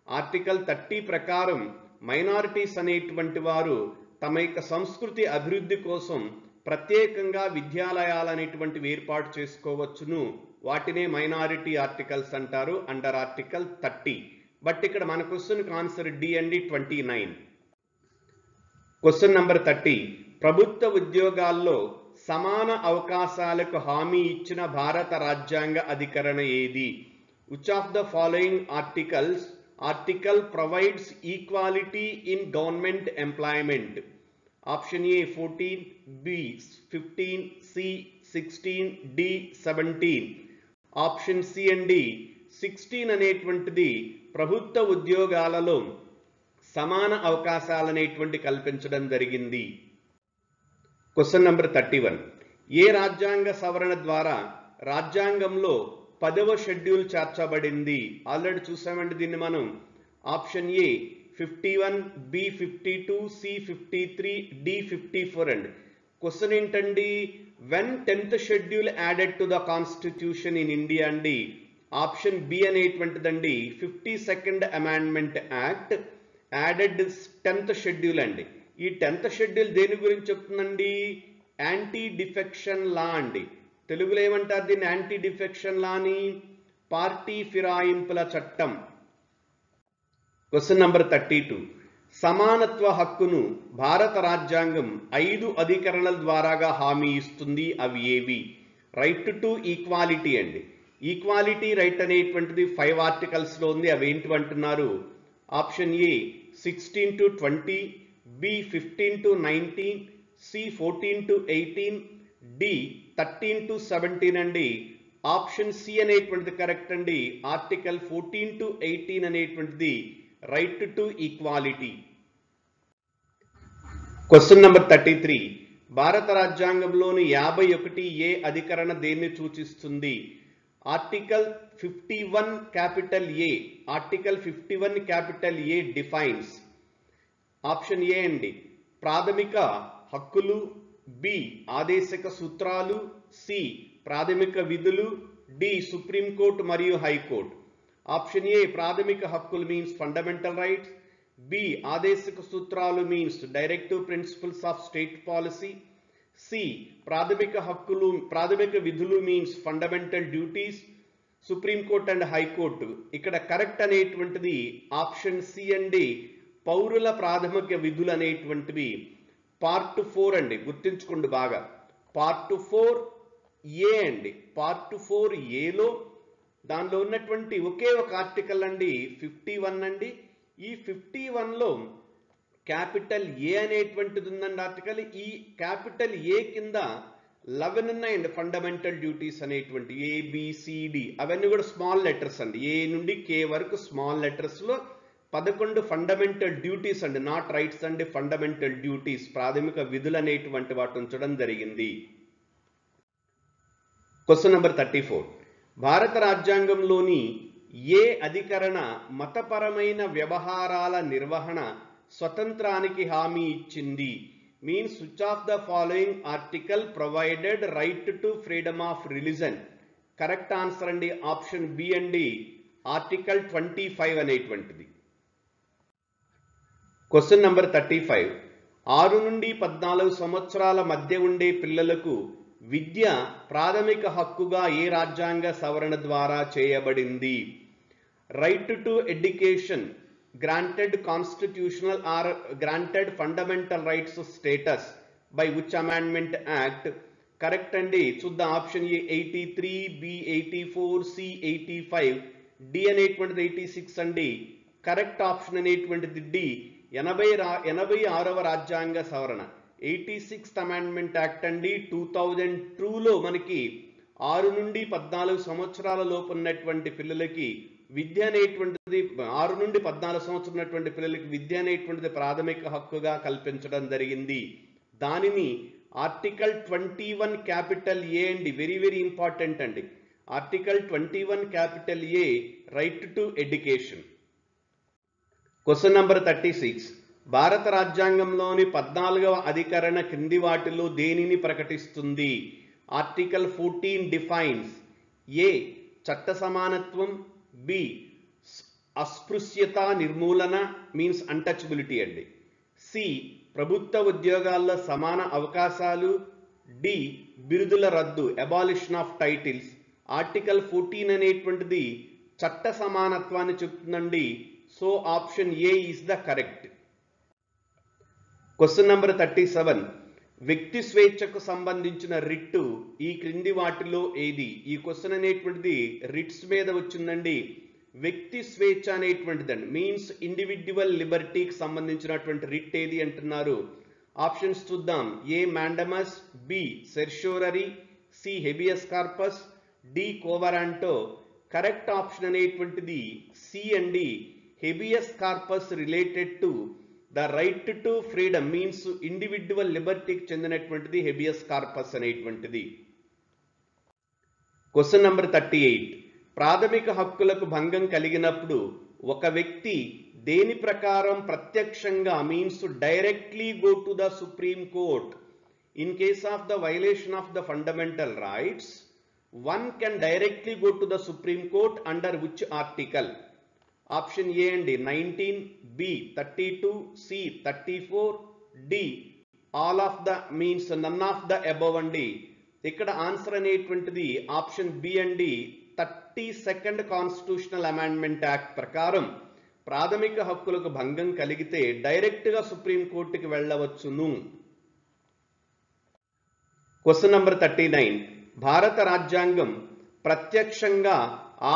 S1: ఆర్టికల్ 30 ప్రకారం మైనారిటీస్ అనేటువంటి వారు తమ యొక్క సంస్కృతి అభివృద్ధి కోసం ప్రత్యేకంగా విద్యాలయాలు అనేటువంటివి ఏర్పాటు చేసుకోవచ్చును. వాటినే మైనారిటీ ఆర్టికల్స్ అంటారు అండర్ ఆర్టికల్ 30. బట్ ఇక్కడ మన క్వశ్చన్ ఆన్సర్ డి అండి 29. Question number 30. ప్రభుత్వ ఉద్యోగాల్లో సమాన అవకాశాలకు హామీ ఇచ్చిన భారత రాజ్యాంగ అధికరణ ఏది? Which of the following article provides equality in government employment? Option A 14, B 15, C 16, D 17. Option C అండి 16 అనేటువంటిది ప్రభుత్వ ఉద్యోగాలలో సమాన అవకాశాలనేటువంటి కల్పించడం జరిగింది. Question number 31. ఏ రాజ్యాంగ సవరణ ద్వారా రాజ్యాంగంలో 10వ షెడ్యూల్ చేర్చబడింది? ఆల్రెడీ చూసామండి దీన్ని మనం. Option A 51, B 52, C 53, D 54 అండి. క్వశ్చన్ ఏంటండి? When 10th schedule added to the constitution in India అండి. ఆప్షన్ బి అనేటువంటిదండి 52nd amendment act added 10th schedule అండి. ఈ 10th షెడ్యూల్ దేని గురించి చెప్తుందండి? యాంటీ డిఫెక్షన్ లా అండి. తెలుగులో ఏమంటారు దీన్ని? యాంటీ డిఫెక్షన్ లా అని. పార్టీ ఫిరాయింపుల చట్టం. Question number 32. సమానత్వ హక్కును భారత రాజ్యాంగం 5 అధికరణల ద్వారాగా హామీ ఇస్తుంది. అవి ఏవి? రైట్ టు ఈక్వాలిటీ అండి. ఈక్వాలిటీ రైట్ అనేటువంటిది 5 ఆర్టికల్స్లో ఉంది. అవి ఏంటివంటున్నారు? Option A 16 to 20, B 15 to 19, C 14 to 18, D 13 to 17 అండి. ఆప్షన్ సి అనేటువంటిది కరెక్ట్ అండి. ఆర్టికల్ 14 to 18 అనేటువంటిది right to equality. Question number 33. భారత రాజ్యాంగంలోని 51A అధికరణ దేన్ని సూచిస్తుంది? Article 51 A. Article 51 A defines. Option A అండి ప్రాథమిక హక్కులు, బి ఆదేశక సూత్రాలు, సి ప్రాథమిక విధులు, డి సుప్రీంకోర్టు మరియు హైకోర్టు. ఆప్షన్ ఏ ప్రాథమిక హక్కులు మీన్స్ ఫండమెంటల్ రైట్స్, బి ఆదేశక సూత్రాలు means directive principles of state policy, C ప్రాథమిక విధులు means fundamental duties, supreme court and high court. ఇక్కడ కరెక్ట్ అనేటువంటిది ఆప్షన్ సి అండి, పౌరుల ప్రాథమిక విధులు అనేటువంటివి. పార్ట్ 4 అండి, గుర్తుంచుకోండి బాగా. పార్ట్ 4A అండి. పార్ట్ 4Aలో దానిలో ఉన్నటువంటి ఒకే ఒక ఆర్టికల్ అండి 51 అండి. ఈ 51లో క్యాపిటల్ ఏ అనేటువంటిది ఉందండి ఆర్టికల్. ఈ క్యాపిటల్ ఏ కింద 11 ఉన్నాయండి ఫండమెంటల్ డ్యూటీస్ అనేటువంటి ABCD. అవన్నీ కూడా స్మాల్ లెటర్స్ అండి. ఏ నుండి కే వరకు స్మాల్ లెటర్స్లో 11 ఫండమెంటల్ డ్యూటీస్ అండి, నాట్ రైట్స్ అండి, ఫండమెంటల్ డ్యూటీస్ ప్రాథమిక విధులు అనేటువంటి వాటి ఉంచడం జరిగింది. Question number 34. భారత రాజ్యాంగంలోని ఏ అధికరణ మతపరమైన వ్యవహారాల నిర్వహణ స్వతంత్రానికి హామీ ఇచ్చింది? Means which of the following article provided right to freedom of religion? Correct answer అండి ఆప్షన్ బి అండి, ఆర్టికల్ 25 అనేటువంటిది. Question number 35. 6 నుండి 14 సంవత్సరాల మధ్య ఉండే పిల్లలకు విద్య ప్రాథమిక హక్కుగా ఏ రాజ్యాంగ సవరణ ద్వారా చేయబడింది? Right to education granted constitutional or granted fundamental rights status by which amendment act? Correct అండి. చూద్దాం. Option A 83, B 84, C 85, D అనేటువంటిది 86 అండి. కరెక్ట్ ఆప్షన్ అనేటువంటిది డి, 86వ రాజ్యాంగ సవరణ 86th అమెండ్మెంట్ యాక్ట్ అండి. 2002లో మనకి 6 నుండి 14 సంవత్సరాల లోపు ఉన్నటువంటి పిల్లలకి విద్య అనేటువంటిది 6 నుండి 14 సంవత్సరాలు ఉన్నటువంటి పిల్లలకి విద్య అనేటువంటిది ప్రాథమిక హక్కుగా కల్పించడం జరిగింది. దానిని ఆర్టికల్ 21 A అండి, వెరీ వెరీ ఇంపార్టెంట్ అండి. Article 21 A right to education. Question number 36. భారత రాజ్యాంగంలోని 14వ అధికరణ క్రింది వాటిలో దేనిని ప్రకటిస్తుంది? Article 14 defines. ఏ చట్ట సమానత్వం, బి అస్పృశ్యత నిర్మూలన మీన్స్ అన్టచబిలిటీ అండి, సి ప్రభుత్వ ఉద్యోగాల్లో సమాన అవకాశాలు, డి బిరుదుల రద్దు అబాలిషన్ ఆఫ్ టైటిల్స్. ఆర్టికల్ 14 అనేటువంటిది చట్ట సమానత్వాన్ని చెప్తుందండి. So option A is the correct. Question number 37. వ్యక్తి స్వేచ్ఛకు సంబంధించిన రిట్టు ఈ క్రింది వాటిలో ఏది? ఈ క్వశ్చన్ అనేటువంటిది రిట్స్ మీద వచ్చిందండి. వ్యక్తి స్వేచ్ఛ అనేటువంటిదండి మీన్స్ ఇండివిడ్యువల్ లిబర్టీకి సంబంధించినటువంటి రిట్ ఏది అంటున్నారు. ఆప్షన్స్ చూద్దాం. A mandamus, B certiorari, C habeas corpus, D quo warranto. Correct option అనేటువంటిది సి అండి, habeas corpus related to the right to freedom means individual లిబర్టీకి చెందినటువంటిది హెబియస్ కార్పస్ అనేటువంటిది. Question number 38. ప్రాథమిక హక్కులకు భంగం కలిగినప్పుడు ఒక వ్యక్తి దేని ప్రకారం ప్రత్యక్షంగా means directly go to the supreme court? In case of the violation of the fundamental rights, one can directly go to the Supreme Court under which article? Option A అండి 19, B 32, C 34, D all of the means none of the above అండి. ఇక్కడ answer అనేటువంటిది option B అండి, 32nd constitutional amendment act ప్రకారం ప్రాథమిక హక్కులకు భంగం కలిగితే డైరెక్ట్ గా సుప్రీం కోర్టుకి వెళ్ళవచ్చును. Question number 39. భారత రాజ్యాంగం ప్రత్యక్షంగా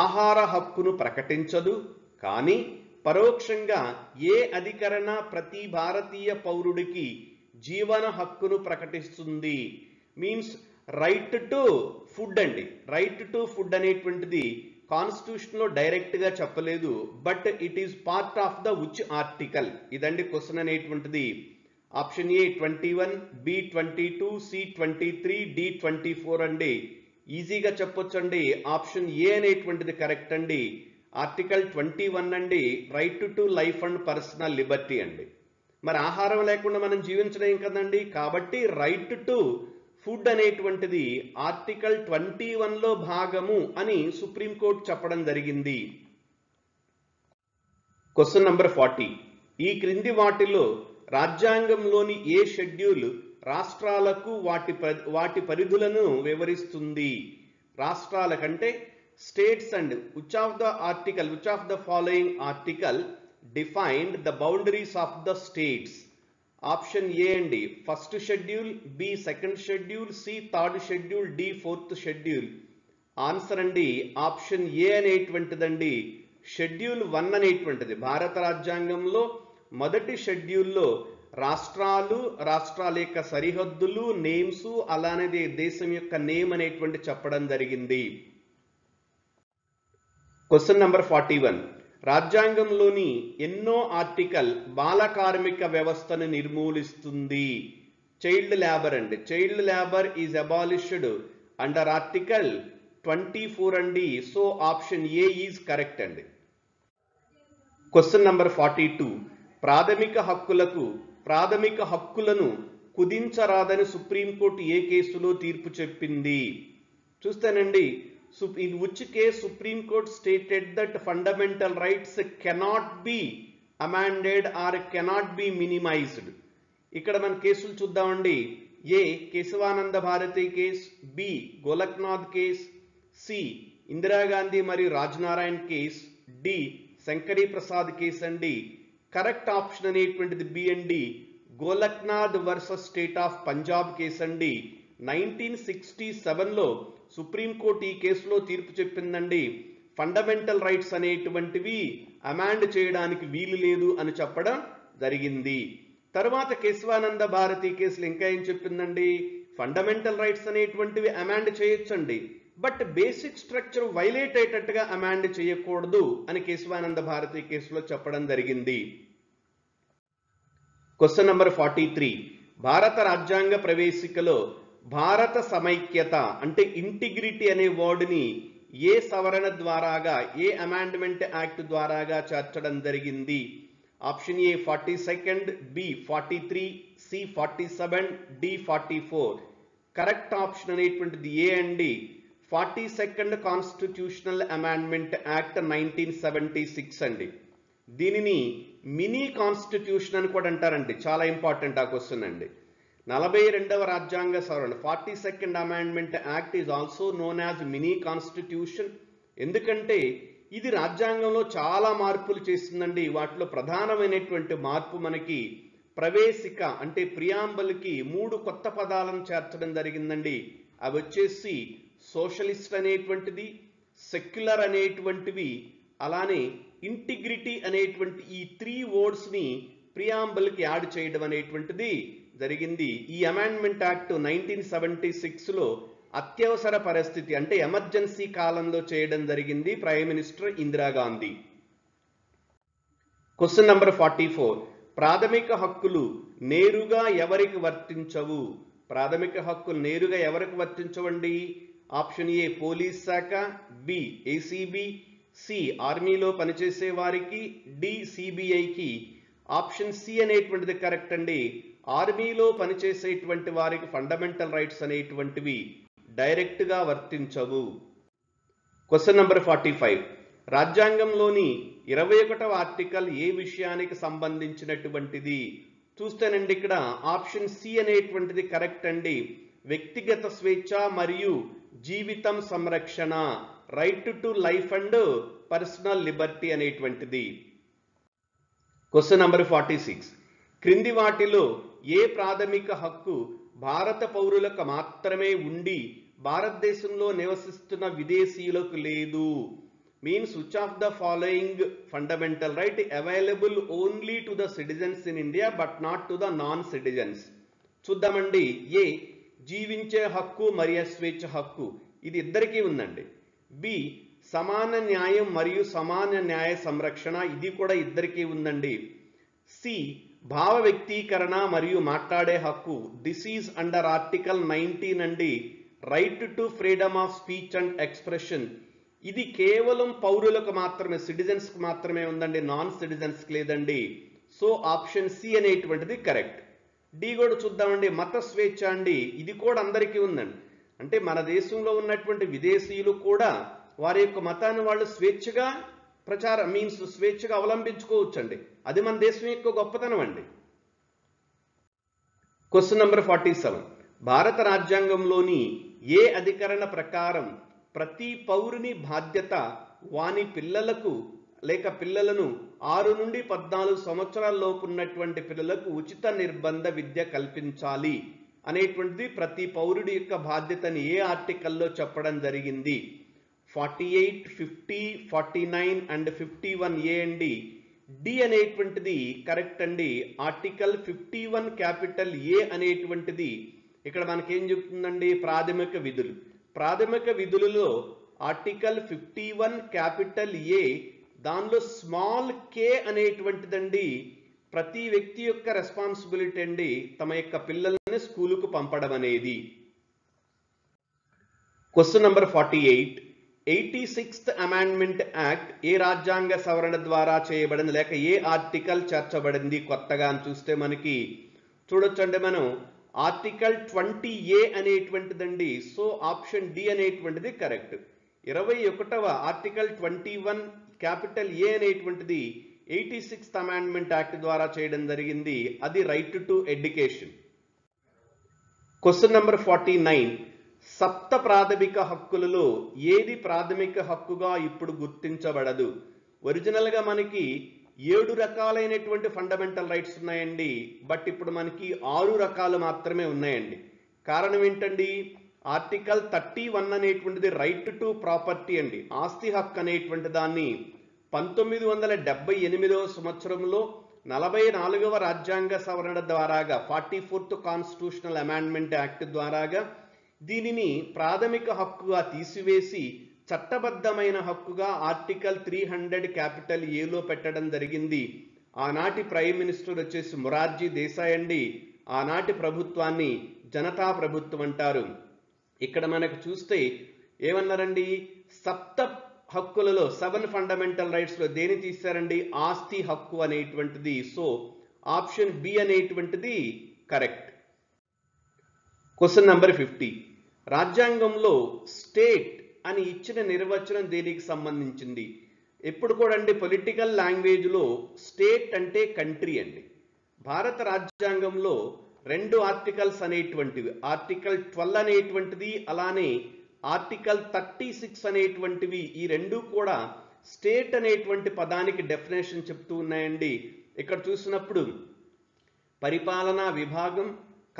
S1: ఆహార హక్కును ప్రకటించదు, కానీ పరోక్షంగా ఏ అధికరణ ప్రతి భారతీయ పౌరుడికి జీవన హక్కును ప్రకటిస్తుంది? మీన్స్ రైట్ టు ఫుడ్ అండి. రైట్ టు ఫుడ్ అనేటువంటిది కాన్స్టిట్యూషన్ లో డైరెక్ట్ గా చెప్పలేదు, but it is part of the which article? ఇదండి క్వశ్చన్ అనేటువంటిది. Option A 21, B 22, C 23, D 24 అండి. ఈజీగా చెప్పొచ్చండి, ఆప్షన్ ఏ అనేటువంటిది కరెక్ట్ అండి. ఆర్టికల్ 21 అండి, right to life and personal Liberty అండి. మరి ఆహారం లేకుండా మనం జీవించలేం కదండి, కాబట్టి రైట్ టు ఫుడ్ అనేటువంటిది ఆర్టికల్ 21లో భాగము అని సుప్రీంకోర్టు చెప్పడం జరిగింది. Question number 40. ఈ క్రింది వాటిలో రాజ్యాంగంలోని ఏ షెడ్యూల్ రాష్ట్రాలకు వాటి పరిధులను వివరిస్తుంది? రాష్ట్రాలకంటే states and which of the following article defined the boundaries of the states? Option A అండి first schedule, B second schedule, C third schedule, D fourth schedule. Answer అండి ఆప్షన్ ఏ అనేటువంటిదండి. షెడ్యూల్ 1 అనేటువంటిది భారత రాజ్యాంగంలో మొదటి షెడ్యూల్లో రాష్ట్రాలు, రాష్ట్రాల యొక్క సరిహద్దులు, నేమ్స్, అలానే దేశం యొక్క నేమ్ అనేటువంటి చెప్పడం జరిగింది. Question number 41. రాజ్యాంగంలోని ఎన్నో ఆర్టికల్ బాల కార్మిక వ్యవస్థను నిర్మూలిస్తుంది? చైల్డ్ లేబర్ అండి. Child labour is abolished under article 24 అండి. So option A is correct అండి. Question number 42. ప్రాథమిక హక్కులను కుదించరాదని సుప్రీంకోర్టు ఏ కేసులో తీర్పు చెప్పింది? చూస్తానండి, in which case Supreme Court stated that fundamental rights cannot be amended or cannot be minimized. ఇక్కడ మన కేసులు చూద్దామండి. A Kesavananda Bharati case, B Golaknath case, C Indira Gandhi మరియు Raj Narain case, D Shankari Prasad case అండి. కరెక్ట్ ఆప్షన్ అనేటువంటిది బి అండి, Golaknath versus state of Punjab case అండి. 1967లో సుప్రీంకోర్టు ఈ కేసులో తీర్పు చెప్పిందండి. ఫండమెంటల్ రైట్స్ అనేటువంటివి అమాండ్ చేయడానికి వీలు లేదు అని చెప్పడం జరిగింది. తర్వాత కేశవానంద భారతి కేసులు ఇంకా ఏం చెప్పిందండి, ఫండమెంటల్ రైట్స్ అనేటువంటివి అమాండ్ చేయొచ్చండి, బట్ బేసిక్ స్ట్రక్చర్ వైలేట్ అయ్యేటట్టుగా అమాండ్ చేయకూడదు అని కేశవానంద భారతి కేసులో చెప్పడం జరిగింది. Question number 43. భారత రాజ్యాంగ ప్రవేశికలో భారత సమైక్యత అంటే ఇంటిగ్రిటీ అనే వర్డ్ని ఏ సవరణ ద్వారాగా, ఏ అమెండ్మెంట్ యాక్ట్ ద్వారాగా చేర్చడం జరిగింది? Option A 42, B 43, C 47, D 44. Correct option అనేటువంటిది ఏ అండి, 42nd కాన్స్టిట్యూషనల్ అమెండ్మెంట్ యాక్ట్ 1976 అండి. దీనిని మినీ కాన్స్టిట్యూషన్ అని కూడా అంటారండి. చాలా ఇంపార్టెంట్ ఆ క్వశ్చన్ అండి. 42వ రాజ్యాంగ సవరణ 42nd amendment act is also known as mini constitution. ఎందుకంటే ఇది రాజ్యాంగంలో చాలా మార్పులు చేసిందండి. వాటిలో ప్రధానమైనటువంటి మార్పు మనకి ప్రవేశిక అంటే ప్రియాంబల్కి 3 కొత్త పదాలను చేర్చడం జరిగిందండి. అవి వచ్చేసి సోషలిస్ట్ అనేటువంటిది, సెక్యులర్ అనేటువంటివి, అలానే ఇంటిగ్రిటీ అనేటువంటి ఈ 3 వర్డ్స్ని ప్రియాంబల్కి యాడ్ చేయడం అనేటువంటిది జరిగింది. ఈ అమెండ్మెంట్ యాక్ట్ 1976లో అత్యవసర పరిస్థితి అంటే ఎమర్జెన్సీ కాలంలో చేయడం జరిగింది prime minister Indira Gandhi. Question number 44. ప్రాథమిక హక్కులు నేరుగా ఎవరికి వర్తించవు? ప్రాథమిక హక్కులు నేరుగా ఎవరికి వర్తించవండి? ఆప్షన్ ఏ పోలీస్ శాఖ, బి ఏసీబీ, సి ఆర్మీలో పనిచేసే వారికి, డి సిబిఐకి. ఆప్షన్ సి అనేటువంటిది కరెక్ట్ అండి. ఆర్మీలో పనిచేసేటువంటి వారికి ఫండమెంటల్ రైట్స్ అనేటువంటివి డైరెక్ట్గా వర్తించవు. Question number 45. రాజ్యాంగంలోని 21వ ఆర్టికల్ ఏ విషయానికి సంబంధించినటువంటిది? చూస్తేనండి ఇక్కడ ఆప్షన్ సి అనేటువంటిది కరెక్ట్ అండి. వ్యక్తిగత స్వేచ్ఛ మరియు జీవితం సంరక్షణ, right to life and personal liberty అనేటువంటిది. Question number 46. క్రింది వాటిలో ఏ ప్రాథమిక హక్కు భారత పౌరులకు మాత్రమే ఉండి భారతదేశంలో నివసిస్తున్న విదేశీయులకు లేదు? Means which of the following fundamental right available only to the citizens in India but not to the non citizens? చూద్దామండి. ఏ జీవించే హక్కు మరియు స్వేచ్ఛ హక్కు ఇది ఇద్దరికీ ఉందండి. బి సమాన న్యాయం మరియు సమాన న్యాయ సంరక్షణ ఇది కూడా ఇద్దరికీ ఉందండి. సి భావ వ్యక్తీకరణ మరియు మాట్లాడే హక్కు దిస్ ఈజ్ అండర్ ఆర్టికల్ 19 అండి. Right to freedom of speech and expression ఇది కేవలం పౌరులకు మాత్రమే, సిటిజన్స్కి మాత్రమే ఉందండి, నాన్ సిటిజన్స్కి లేదండి. సో ఆప్షన్ సి అనేటువంటిది కరెక్ట్. డి కూడా చూద్దామండి. మత స్వేచ్ఛ అండి, ఇది కూడా అందరికీ ఉందండి. అంటే మన దేశంలో ఉన్నటువంటి విదేశీయులు కూడా వారి యొక్క మతాన్ని వాళ్ళు స్వేచ్ఛగా స్వేచ్ఛగా అవలంబించుకోవచ్చండి. అది మన దేశం యొక్క గొప్పతనం అండి. Question number 47. భారత రాజ్యాంగంలోని ఏ అధికరణ ప్రకారం ప్రతి పౌరుని బాధ్యత వాని పిల్లలను 6 నుండి 14 సంవత్సరాల లోపు ఉన్నటువంటి పిల్లలకు ఉచిత నిర్బంధ విద్య కల్పించాలి అనేటువంటిది ప్రతి పౌరుడి యొక్క బాధ్యతని ఏ ఆర్టికల్లో చెప్పడం జరిగింది? 48, 50, 49 అండ్ 51A అండి. డి అనేటువంటిది కరెక్ట్ అండి. ఆర్టికల్ 51 క్యాపిటల్ ఏ అనేటువంటిది ఇక్కడ మనకేం చెప్తుందండి? ప్రాథమిక విధులు. ప్రాథమిక విధులలో ఆర్టికల్ 51 క్యాపిటల్ ఏ దానిలో స్మాల్ కే అనేటువంటిదండి ప్రతి వ్యక్తి యొక్క రెస్పాన్సిబిలిటీ అండి తమ యొక్క పిల్లల్ని స్కూలుకు పంపడం అనేది. Question number 48. 86th amendment act ఏ రాజ్యాంగ సవరణ ద్వారా చేయబడింది లేక ఏ ఆర్టికల్ చేర్చబడింది కొత్తగా అని చూస్తే మనకి చూడొచ్చండి. మనం ఆర్టికల్ 20A అనేటువంటిదండి. సో ఆప్షన్ డి అనేటువంటిది కరెక్ట్. 21వ ఆర్టికల్ 21 క్యాపిటల్ ఏ అనేటువంటిది 86th అమెండ్మెంట్ యాక్ట్ ద్వారా చేయడం జరిగింది. అది right to education. Question number 49. సప్త ప్రాథమిక హక్కులలో ఏది ప్రాథమిక హక్కుగా ఇప్పుడు గుర్తించబడదు? ఒరిజినల్గా మనకి 7 రకాలైనటువంటి ఫండమెంటల్ రైట్స్ ఉన్నాయండి. బట్ ఇప్పుడు మనకి 6 రకాలు మాత్రమే ఉన్నాయండి. కారణం ఏంటండి? ఆర్టికల్ 31 అనేటువంటిది రైట్ టు ప్రాపర్టీ అండి, ఆస్తి హక్కు అనేటువంటి దాన్ని 1978వ సంవత్సరంలో 44వ రాజ్యాంగ సవరణ ద్వారాగా 44th కాన్స్టిట్యూషనల్ అమెండ్మెంట్ యాక్ట్ ద్వారాగా దీనిని ప్రాథమిక హక్కుగా తీసివేసి చట్టబద్ధమైన హక్కుగా ఆర్టికల్ 300 క్యాపిటల్ ఏలో పెట్టడం జరిగింది. ఆనాటి ప్రైమ్ మినిస్టర్ వచ్చేసి మొరార్జీ దేశాయ్ అండి. ఆనాటి ప్రభుత్వాన్ని జనతా ప్రభుత్వం అంటారు. ఇక్కడ మనకు చూస్తే ఏమన్నారండి? సప్త హక్కులలో 7 ఫండమెంటల్ రైట్స్లో దేని తీశారండి? ఆస్తి హక్కు అనేటువంటిది. సో ఆప్షన్ బి అనేటువంటిది కరెక్ట్. Question number 50. రాజ్యాంగంలో స్టేట్ అని ఇచ్చిన నిర్వచనం దేనికి సంబంధించింది? ఎప్పుడు కూడా అండి పొలిటికల్ లాంగ్వేజ్లో స్టేట్ అంటే కంట్రీ అండి. భారత రాజ్యాంగంలో 2 ఆర్టికల్స్ అనేటువంటివి, ఆర్టికల్ 12 అనేటువంటిది అలానే ఆర్టికల్ 36 అనేటువంటివి, ఈ 2 కూడా స్టేట్ అనేటువంటి పదానికి డెఫినేషన్ చెప్తూ ఉన్నాయండి. ఇక్కడ చూసినప్పుడు పరిపాలనా విభాగం,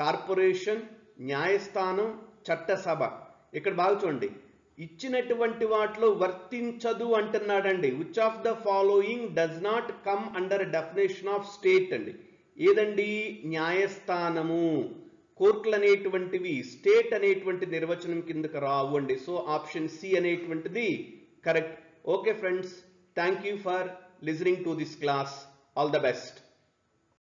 S1: కార్పొరేషన్, న్యాయస్థానం, చట్టసభ. ఇక్కడ బాగా చూడండి, ఇచ్చినటువంటి వాటిలో వర్తించదు అంటున్నాడండి. Which of the following does not come under definition of state అండి. ఏదండి? న్యాయస్థానము, కోర్టులు అనేటువంటివి స్టేట్ అనేటువంటి నిర్వచనం కిందకు రావు అండి. సో ఆప్షన్ సి అనేటువంటిది correct. Okay friends, thank you for listening to this class. All the best.